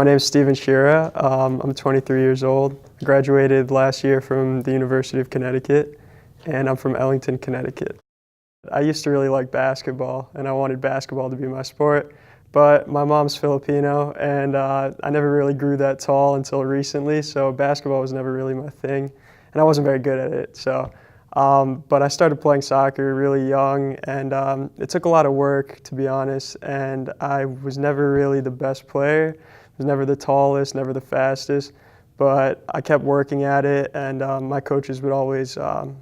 My name is Steven Shira. I'm 23 years old. I graduated last year from the University of Connecticut, and I'm from Ellington, Connecticut. I used to really like basketball, and I wanted basketball to be my sport, but my mom's Filipino, and I never really grew that tall until recently, so basketball was never really my thing, and I wasn't very good at it. But I started playing soccer really young, and it took a lot of work, to be honest, and I was never really the best player. I was never the tallest, never the fastest, but I kept working at it, and my coaches would always kind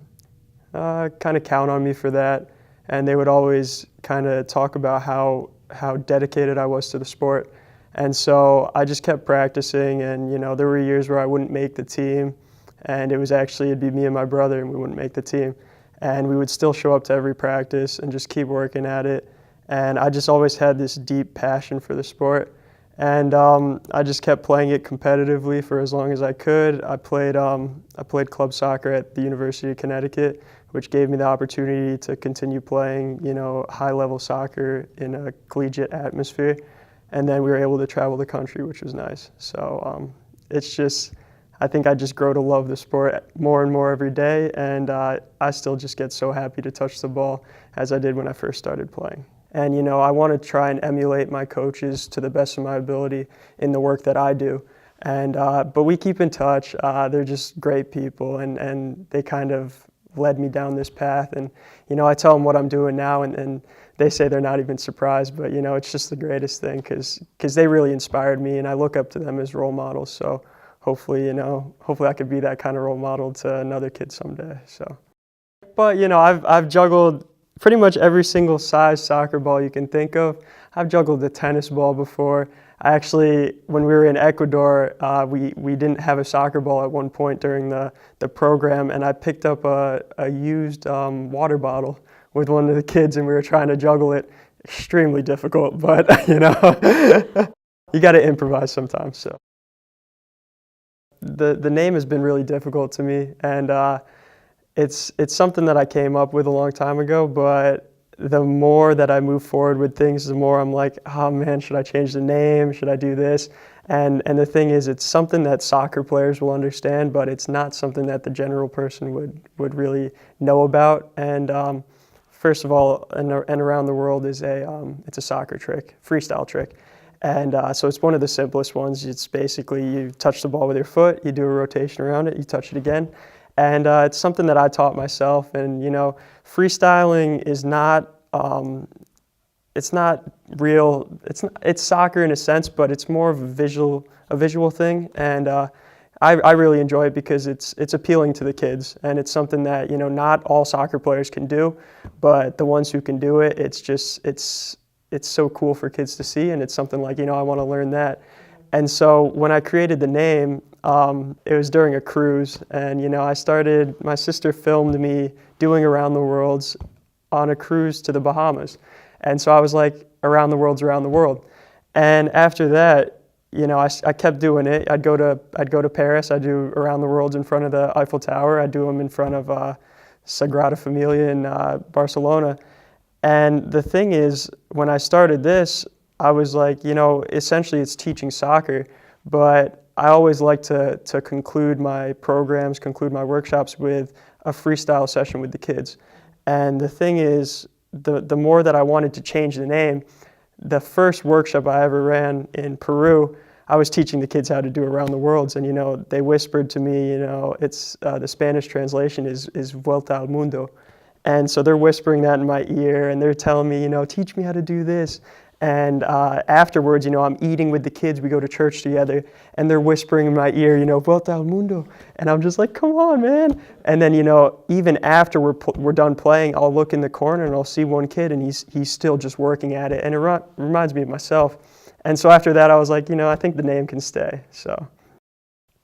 of count on me for that, and they would always kind of talk about how dedicated I was to the sport. And so I just kept practicing, and there were years where I wouldn't make the team, and it'd be me and my brother, and we wouldn't make the team. And we would still show up to every practice and just keep working at it. And I just always had this deep passion for the sport. And I just kept playing it competitively for as long as I could. I played club soccer at the University of Connecticut, which gave me the opportunity to continue playing, high-level soccer in a collegiate atmosphere. And then we were able to travel the country, which was nice. So I think I just grow to love the sport more and more every day, and I still just get so happy to touch the ball as I did when I first started playing. And I want to try and emulate my coaches to the best of my ability in the work that I do. And but we keep in touch. They're just great people, and they kind of led me down this path. And I tell them what I'm doing now, and they say they're not even surprised. But it's just the greatest thing because they really inspired me, and I look up to them as role models. So hopefully I could be that kind of role model to another kid someday. But I've juggled pretty much every single size soccer ball you can think of. I've juggled the tennis ball before. When we were in Ecuador, we didn't have a soccer ball at one point during the program, and I picked up a used water bottle with one of the kids, and we were trying to juggle it. Extremely difficult, but you got to improvise sometimes. So the name has been really difficult to me, and it's something that I came up with a long time ago, but the more that I move forward with things, the more I'm like, oh man, should I change the name? Should I do this? And the thing is, it's something that soccer players will understand, but it's not something that the general person would really know about. And first of all, and around the world is it's a soccer trick, freestyle trick. And so it's one of the simplest ones. It's basically you touch the ball with your foot, you do a rotation around it, you touch it again. And it's something that I taught myself. And freestyling is not it's not real. It's soccer in a sense, but it's more of a visual thing. And I really enjoy it because it's appealing to the kids, and it's something that not all soccer players can do, but the ones who can do it, it's so cool for kids to see, and it's something like I want to learn that. And so when I created the name, it was during a cruise, and my sister filmed me doing around the worlds on a cruise to the Bahamas. And so I was like, around the world. And after that, I kept doing it. I'd go to Paris, I'd do around the worlds in front of the Eiffel Tower, I'd do them in front of Sagrada Familia in Barcelona. And the thing is, when I started this, I was like, essentially it's teaching soccer, but I always like to conclude my programs, conclude my workshops with a freestyle session with the kids. And the thing is, the more that I wanted to change the name, the first workshop I ever ran in Peru, I was teaching the kids how to do around the worlds, and they whispered to me, it's the Spanish translation is Vuelta al Mundo. And so they're whispering that in my ear, and they're telling me, teach me how to do this. And afterwards, I'm eating with the kids. We go to church together, and they're whispering in my ear, Vuelta al Mundo. And I'm just like, come on, man. And then, even after we're done playing, I'll look in the corner and I'll see one kid, and he's still just working at it. And it reminds me of myself. And so after that, I was like, I think the name can stay. So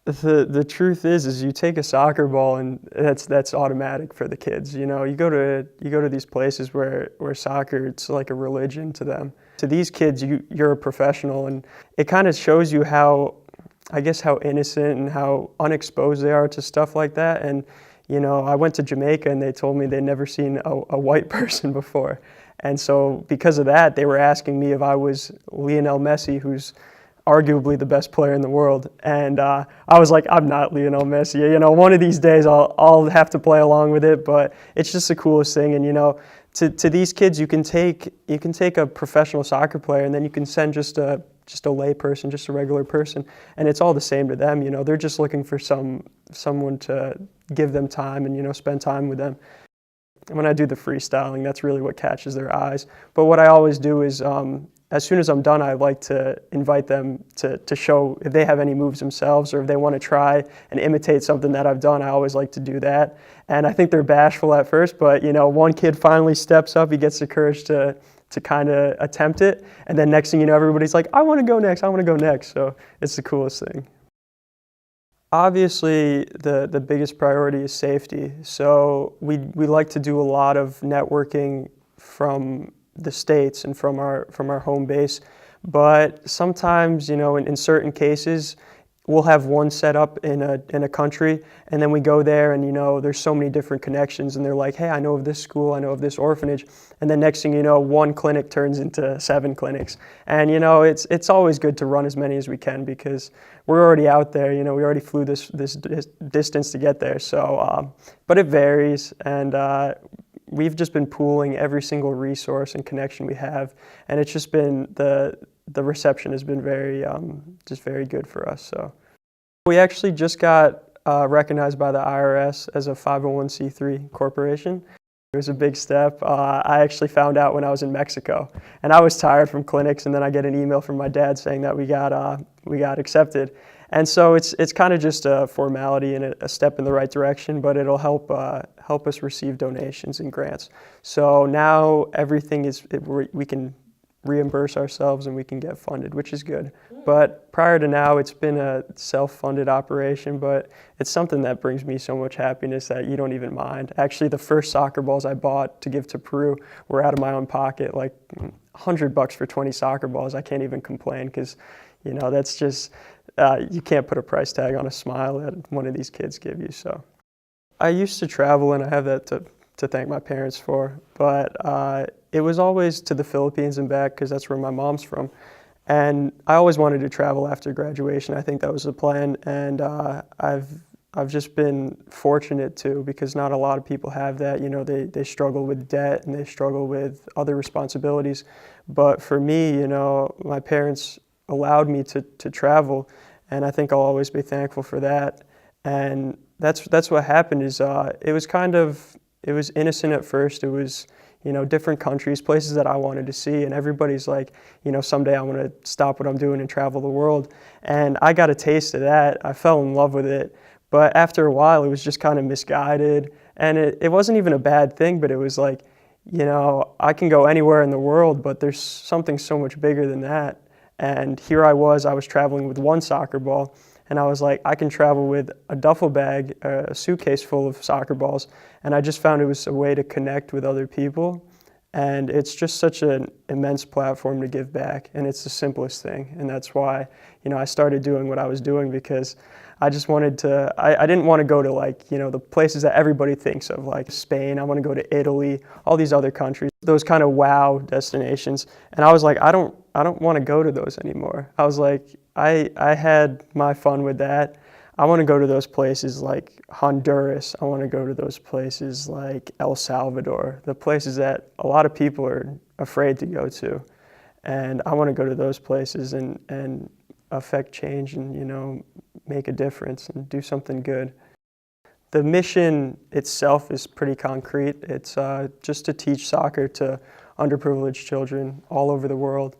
the truth is you take a soccer ball, and that's automatic for the kids. You go to these places where soccer, it's like a religion to them. To these kids, you're a professional, and it kind of shows you how innocent and how unexposed they are to stuff like that. And I went to Jamaica, and they told me they'd never seen a white person before. And so because of that, they were asking me if I was Lionel Messi, who's arguably the best player in the world. And I was like, I'm not Lionel Messi. You know, one of these days I'll have to play along with it, but it's just the coolest thing. And, you know, to these kids, you can take a professional soccer player and then you can send just a lay person, just a regular person, and it's all the same to them. You know, they're just looking for someone to give them time and, you know, spend time with them. When I do the freestyling, that's really what catches their eyes. But what I always do is, as soon as I'm done, I like to invite them to show if they have any moves themselves or if they want to try and imitate something that I've done. I always like to do that. And I think they're bashful at first, but, you know, one kid finally steps up, he gets the courage to kind of attempt it. And then next thing you know, everybody's like, I want to go next, I want to go next. So it's the coolest thing. Obviously, the biggest priority is safety. So we like to do a lot of networking from the States and from our home base. But sometimes, you know, in certain cases, we'll have one set up in a country, and then we go there and, you know, there's so many different connections, and they're like, hey, I know of this school, I know of this orphanage, and then next thing you know, one clinic turns into 7 clinics. And, you know, it's always good to run as many as we can because we're already out there, you know, we already flew this distance to get there. So, but it varies, and we've just been pooling every single resource and connection we have, and it's just been the reception has been just very good for us. So we actually just got recognized by the IRS as a 501c3 corporation. It was a big step. I actually found out when I was in Mexico, and I was tired from clinics, and then I get an email from my dad saying that we got accepted. And so it's kind of just a formality and a step in the right direction, but it'll help us receive donations and grants. So now everything we can reimburse ourselves and we can get funded, which is good. But prior to now, it's been a self-funded operation, but it's something that brings me so much happiness that you don't even mind. Actually, the first soccer balls I bought to give to Peru were out of my own pocket, like $100 for 20 soccer balls. I can't even complain because, you know, that's just, you can't put a price tag on a smile that one of these kids give you. So I used to travel, and I have that to thank my parents for, but it was always to the Philippines and back because that's where my mom's from. And I always wanted to travel after graduation. I think that was the plan, and I've just been fortunate too, because not a lot of people have that. You know, they struggle with debt and they struggle with other responsibilities. But for me, you know, my parents allowed me to travel, and I think I'll always be thankful for that. And that's what happened is it was innocent at first. It was, you know, different countries, places that I wanted to see, and everybody's like, you know, someday I want to stop what I'm doing and travel the world. And I got a taste of that. I fell in love with it. But after a while, it was just kind of misguided. And it wasn't even a bad thing, but it was like, you know, I can go anywhere in the world, but there's something so much bigger than that. And here I was traveling with one soccer ball, and I was like, I can travel with a duffel bag, a suitcase full of soccer balls, and I just found it was a way to connect with other people. And it's just such an immense platform to give back, and it's the simplest thing. And that's why, you know, I started doing what I was doing, because I just wanted to, I didn't want to go to, like, you know, the places that everybody thinks of, like Spain. I want to go to Italy, all these other countries, those kind of wow destinations. And I was like, I don't want to go to those anymore. I was like, I had my fun with that. I want to go to those places like Honduras. I want to go to those places like El Salvador, the places that a lot of people are afraid to go to. And I want to go to those places and affect change and, you know, make a difference and do something good. The mission itself is pretty concrete. It's just to teach soccer to underprivileged children all over the world.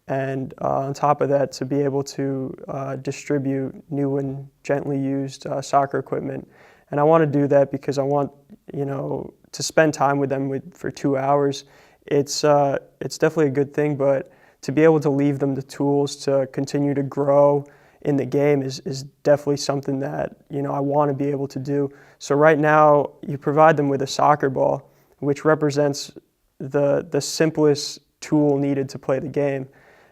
And on top of that, to be able to distribute new and gently used soccer equipment. And I want to do that because I want, you know, to spend time with them for 2 hours. It's definitely a good thing, but to be able to leave them the tools to continue to grow in the game is definitely something that, you know, I want to be able to do. So right now, you provide them with a soccer ball, which represents the simplest tool needed to play the game.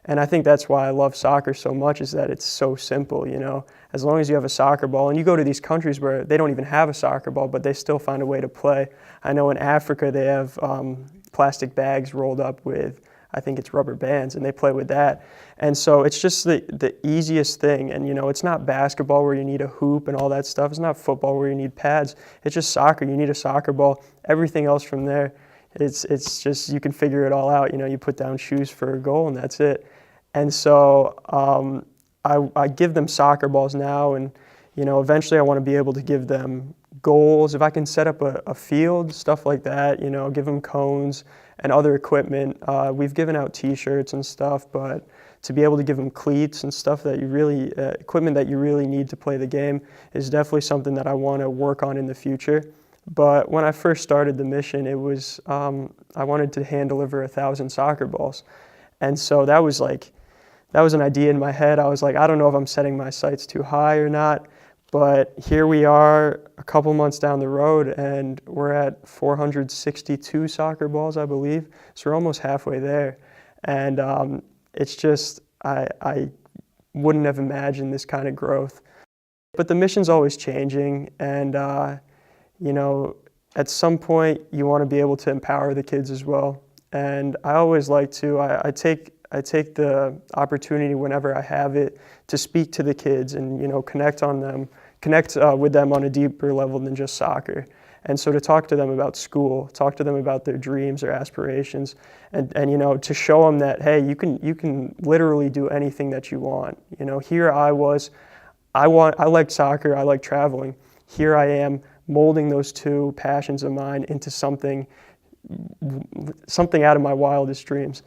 And I think that's why I love soccer so much, is that it's so simple, you know. As long as you have a soccer ball, and you go to these countries where they don't even have a soccer ball, but they still find a way to play. I know in Africa they have plastic bags rolled up with, I think it's rubber bands, and they play with that. And so it's just the easiest thing. And, it's not basketball where you need a hoop and all that stuff. It's not football where you need pads. It's just soccer. You need a soccer ball. Everything else from there, it's just, you can figure it all out. You put down shoes for a goal, and that's it. And so I give them soccer balls now, and, eventually I want to be able to give them goals. If I can set up a field, stuff like that, give them cones and other equipment. We've given out t-shirts and stuff, but to be able to give them cleats and stuff that you really, equipment that you really need to play the game is definitely something that I want to work on in the future. But when I first started the mission, it was, I wanted to hand deliver 1,000 soccer balls. And so that was an idea in my head. I was like, I don't know if I'm setting my sights too high or not, but here we are a couple months down the road, and we're at 462 soccer balls, I believe. So we're almost halfway there. And it's just, I wouldn't have imagined this kind of growth. But the mission's always changing, and at some point you want to be able to empower the kids as well. And I always like to, I take the opportunity whenever I have it to speak to the kids and, connect with them on a deeper level than just soccer. And so to talk to them about school, talk to them about their dreams, their aspirations, and to show them that, hey, you can literally do anything that you want. Here I like soccer, I like traveling. Here I am molding those two passions of mine into something out of my wildest dreams.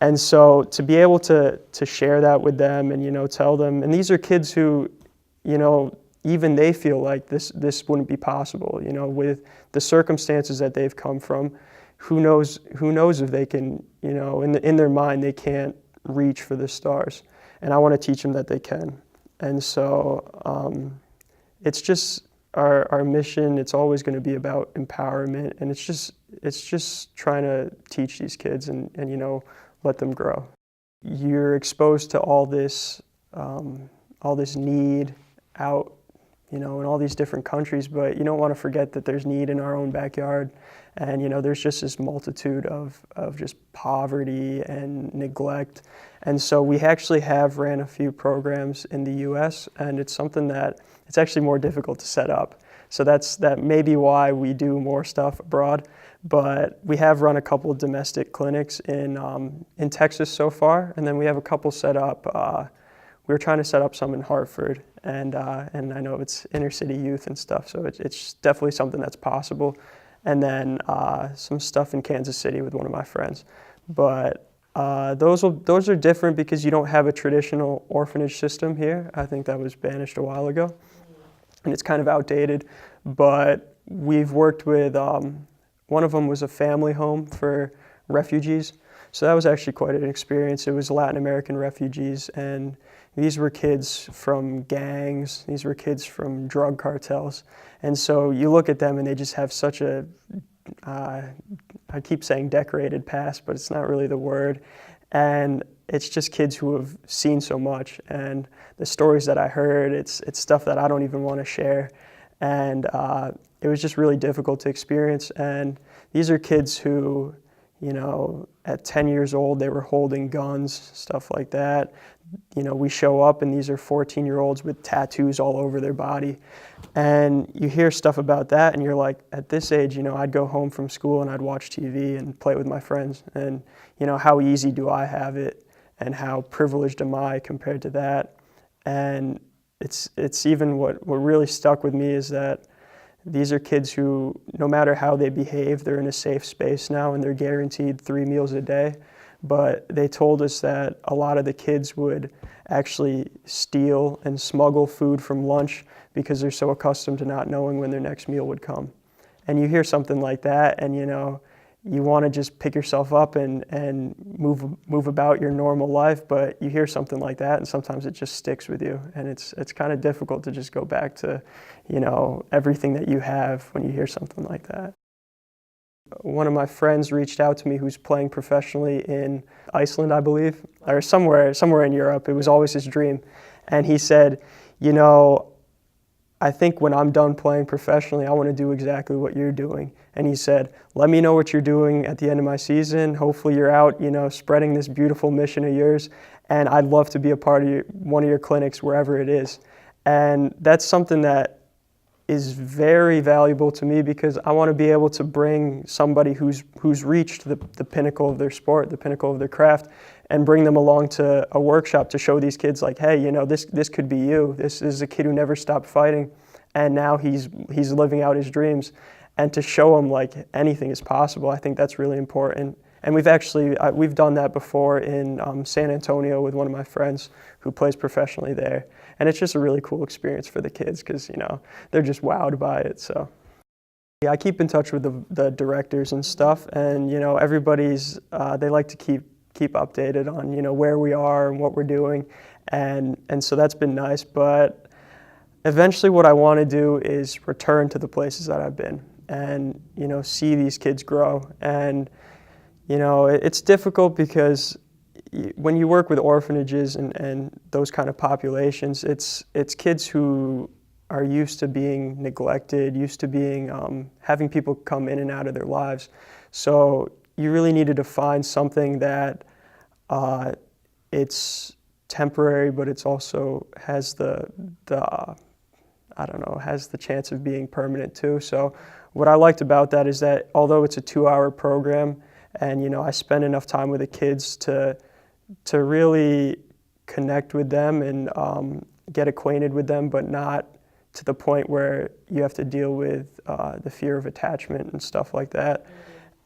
And so to be able to share that with them and, tell them, and these are kids who, even they feel like this wouldn't be possible, with the circumstances that they've come from. Who knows if they can, in their mind, they can't reach for the stars. And I want to teach them that they can. And so it's just our mission. It's always going to be about empowerment, and it's just trying to teach these kids and let them grow. You're exposed to all this need out, in all these different countries, but you don't want to forget that there's need in our own backyard. And, there's just this multitude of just poverty and neglect. And so we actually have ran a few programs in the U.S., and it's something that it's actually more difficult to set up. So that may be why we do more stuff abroad. But we have run a couple of domestic clinics in Texas so far, and then we have a couple set up. We were trying to set up some in Hartford, and I know it's inner city youth and stuff, so it's definitely something that's possible. And then some stuff in Kansas City with one of my friends. But those are different because you don't have a traditional orphanage system here. I think that was banished a while ago, and it's kind of outdated. But we've worked with. One of them was a family home for refugees. So that was actually quite an experience. It was Latin American refugees, and these were kids from gangs. These were kids from drug cartels. And so you look at them and they just have such a, I keep saying decorated past, but it's not really the word. And it's just kids who have seen so much. And the stories that I heard, it's stuff that I don't even want to share. And it was just really difficult to experience. And these are kids who, at 10 years old, they were holding guns, stuff like that. We show up and these are 14-year-olds with tattoos all over their body. And you hear stuff about that and you're like, at this age, I'd go home from school and I'd watch TV and play with my friends. And, how easy do I have it? And how privileged am I compared to that? And it's even what really stuck with me is that these are kids who, no matter how they behave, they're in a safe space now and they're guaranteed 3 meals a day. But they told us that a lot of the kids would actually steal and smuggle food from lunch because they're so accustomed to not knowing when their next meal would come. And you hear something like that and you want to just pick yourself up and move about your normal life, but you hear something like that and sometimes it just sticks with you. And it's kind of difficult to just go back to, everything that you have when you hear something like that. One of my friends reached out to me who's playing professionally in Iceland, I believe, or somewhere in Europe. It was always his dream. And he said, I think when I'm done playing professionally, I want to do exactly what you're doing. And he said, let me know what you're doing at the end of my season. Hopefully you're out, spreading this beautiful mission of yours. And I'd love to be a part of one of your clinics, wherever it is. And that's something that is very valuable to me, because I want to be able to bring somebody who's reached the pinnacle of their sport, the pinnacle of their craft, and bring them along to a workshop to show these kids, like, hey, this could be you. This is a kid who never stopped fighting, and now he's living out his dreams. And to show them, like, anything is possible, I think that's really important. And we've done that before in San Antonio with one of my friends who plays professionally there. And it's just a really cool experience for the kids, because, they're just wowed by it. So yeah, I keep in touch with the directors and stuff, and, everybody's, they like to keep updated on, where we are and what we're doing. And so that's been nice. But eventually what I want to do is return to the places that I've been and, see these kids grow. And, it's difficult because when you work with orphanages and those kind of populations, it's kids who are used to being neglected, used to being having people come in and out of their lives. So you really needed to find something that it's temporary, but it's also has has the chance of being permanent too. So what I liked about that is that although it's a 2-hour program, and I spend enough time with the kids to really connect with them and get acquainted with them, but not to the point where you have to deal with the fear of attachment and stuff like that.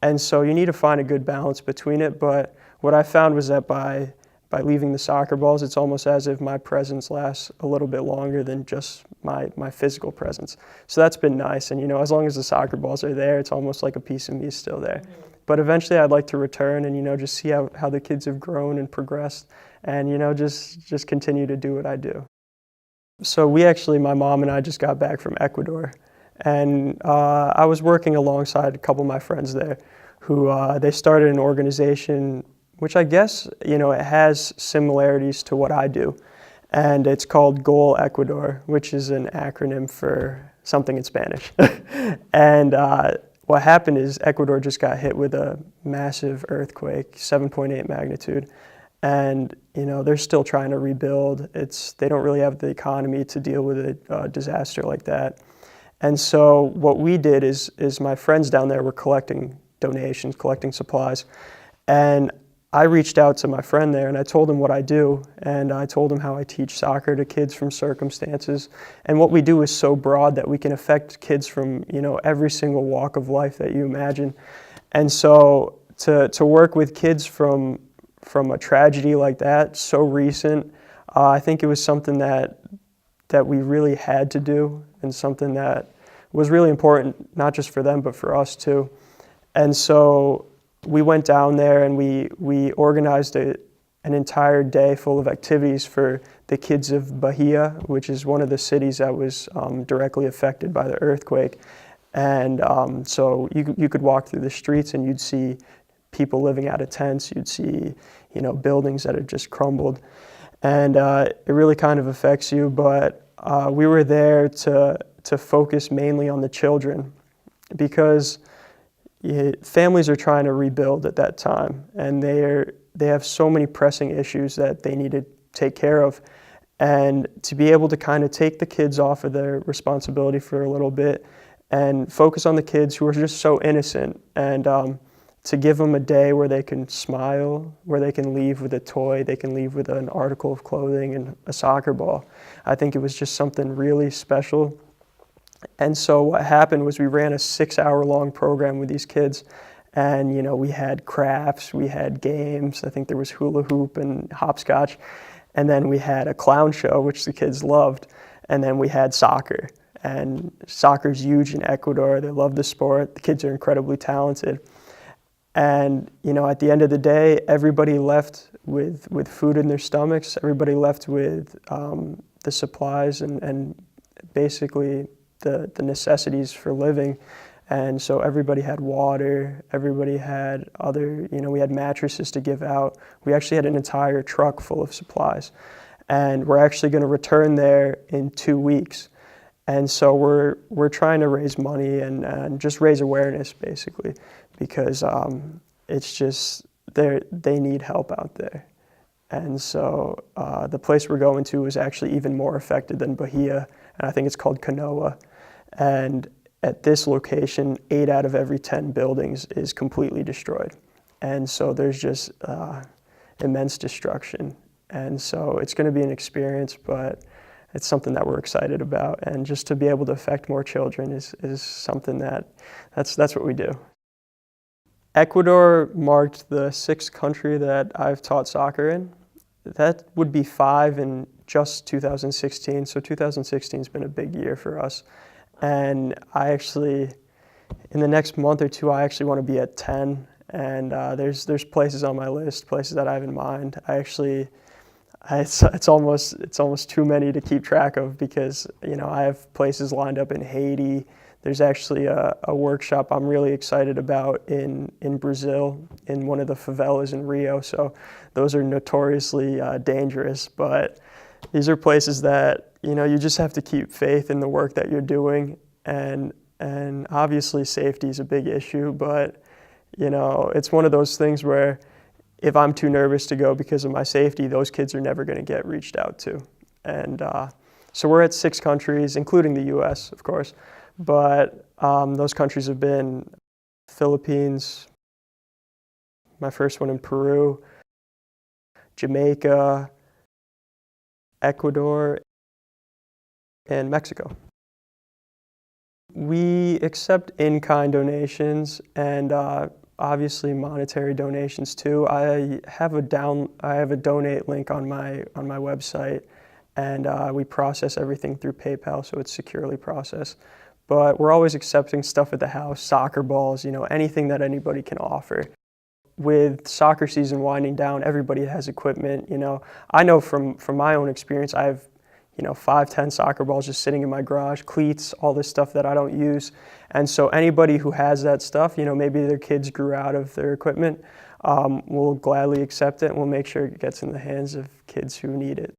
And so you need to find a good balance between it. But what I found was that by leaving the soccer balls, it's almost as if my presence lasts a little bit longer than just my physical presence. So that's been nice. And, as long as the soccer balls are there, it's almost like a piece of me is still there. But eventually I'd like to return and, just see how the kids have grown and progressed, and, just continue to do what I do. So my mom and I just got back from Ecuador, and I was working alongside a couple of my friends there who they started an organization which I guess, it has similarities to what I do. And it's called Goal Ecuador, which is an acronym for something in Spanish. And what happened is Ecuador just got hit with a massive earthquake, 7.8 magnitude. And, they're still trying to rebuild. They don't really have the economy to deal with a disaster like that. And so what we did is my friends down there were collecting donations, collecting supplies. And I reached out to my friend there and I told him what I do, and I told him how I teach soccer to kids from circumstances. And what we do is so broad that we can affect kids from, every single walk of life that you imagine. And so to work with kids from a tragedy like that, so recent, I think it was something that we really had to do, and something that was really important, not just for them, but for us too. And so we went down there and we organized an entire day full of activities for the kids of Bahia, which is one of the cities that was directly affected by the earthquake. And so you could walk through the streets and you'd see people living out of tents. You'd see, buildings that had just crumbled. And it really kind of affects you. But we were there to focus mainly on the children, because families are trying to rebuild at that time, and they have so many pressing issues that they need to take care of. And to be able to kind of take the kids off of their responsibility for a little bit and focus on the kids who are just so innocent, and to give them a day where they can smile, where they can leave with a toy, they can leave with an article of clothing and a soccer ball. I think it was just something really special. And so what happened was we ran a 6-hour-long program with these kids, and we had crafts, we had games. I think there was hula hoop and hopscotch, and then we had a clown show, which the kids loved, and then we had soccer. And soccer's huge in Ecuador. They love the sport. The kids are incredibly talented. And at the end of the day, everybody left with food in their stomachs. Everybody left with the supplies and basically the necessities for living. And so everybody had water, everybody had we had mattresses to give out. We actually had an entire truck full of supplies. And we're actually going to return there in 2 weeks. And so we're trying to raise money and just raise awareness basically, because it's just they need help out there. And so the place we're going to is actually even more affected than Bahia, and I think it's called Kanoa. And at this location, 8 out of every 10 buildings is completely destroyed. And so there's just immense destruction. And so it's going to be an experience, but it's something that we're excited about. And just to be able to affect more children is something that's what we do. Ecuador marked the 6th country that I've taught soccer in. That would be 5 in just 2016. So 2016 has been a big year for us. And I actually, in the next month or two, I actually want to be at 10. And there's places on my list, places that I have in mind. It's almost too many to keep track of, because I have places lined up in Haiti. There's actually a workshop I'm really excited about in Brazil, in one of the favelas in Rio. So those are notoriously dangerous, but these are places that you just have to keep faith in the work that you're doing, and obviously safety is a big issue, but it's one of those things where if I'm too nervous to go because of my safety, those kids are never going to get reached out to. And so we're at 6 countries, including the US, of course, but those countries have been Philippines, my first one in Peru, Jamaica, Ecuador, and Mexico. We accept in-kind donations and obviously monetary donations too. I have a donate link on my website, and we process everything through PayPal, so it's securely processed. But we're always accepting stuff at the house, soccer balls, anything that anybody can offer. With soccer season winding down, everybody has equipment. I know from my own experience, I have 5, 10 soccer balls just sitting in my garage, cleats, all this stuff that I don't use. And so anybody who has that stuff, maybe their kids grew out of their equipment, we'll gladly accept it, and we'll make sure it gets in the hands of kids who need it.